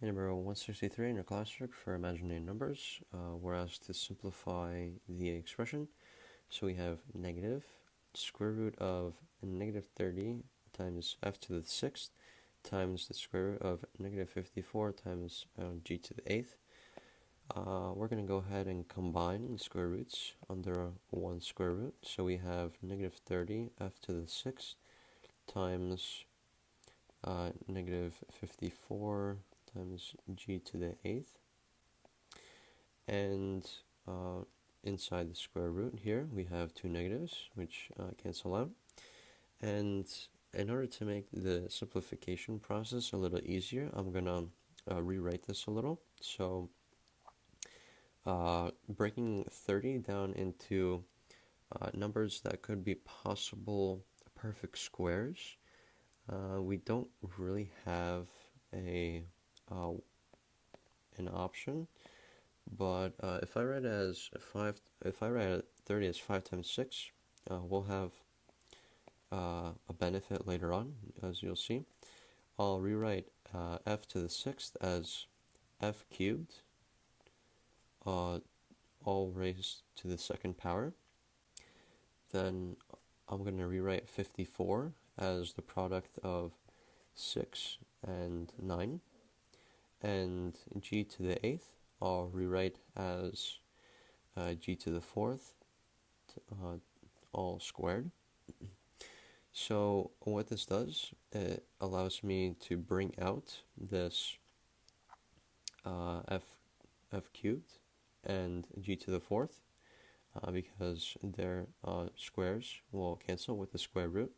Number 163 in your classwork for imaginary numbers, we're asked to simplify the expression. So we have negative square root of negative 30 times f to the 6th times the square root of negative 54 times g to the 8th. We're going to go ahead and combine the square roots under one square root. So we have negative 30 f to the 6th times negative 54 times g to the 8th, and inside the square root here we have two negatives which cancel out, and in order to make the simplification process a little easier, I'm gonna rewrite this a little. So breaking 30 down into numbers that could be possible perfect squares, we don't really have an option, but if I write 30 as 5 times 6, we'll have a benefit later on, as you'll see. I'll rewrite f to the 6th as f cubed, all raised to the 2nd power. Then I'm going to rewrite 54 as the product of 6 and 9, and g to the 8th I'll rewrite as g to the 4th, all squared. So what this does, it allows me to bring out this f cubed and g to the 4th, because their squares will cancel with the square root.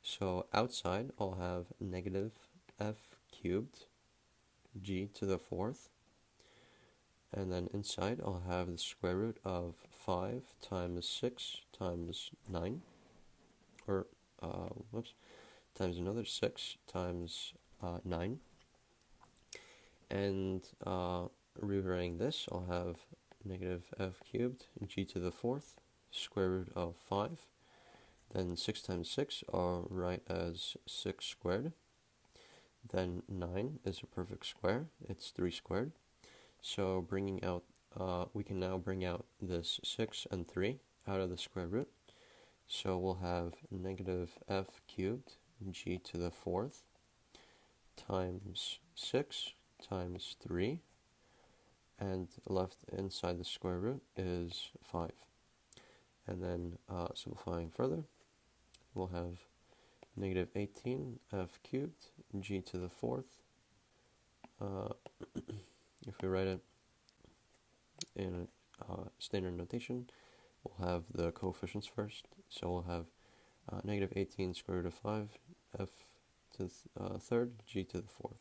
So outside I'll have negative f cubed g to the 4th, and then inside I'll have the square root of 5 times 6 times 9, or times another 6 times 9, and rewriting this, I'll have negative f cubed g to the 4th square root of 5, then 6 times 6 I'll write as 6 squared, then 9 is a perfect square, it's 3 squared. So bringing out, we can now bring out this 6 and 3 out of the square root. So we'll have negative f cubed g to the 4th times 6 times 3, and left inside the square root is 5. And then simplifying further, we'll have negative 18 f cubed g to the 4th. If we write it in standard notation, we'll have the coefficients first. So we'll have negative 18 square root of 5 f to the 3rd g to the 4th.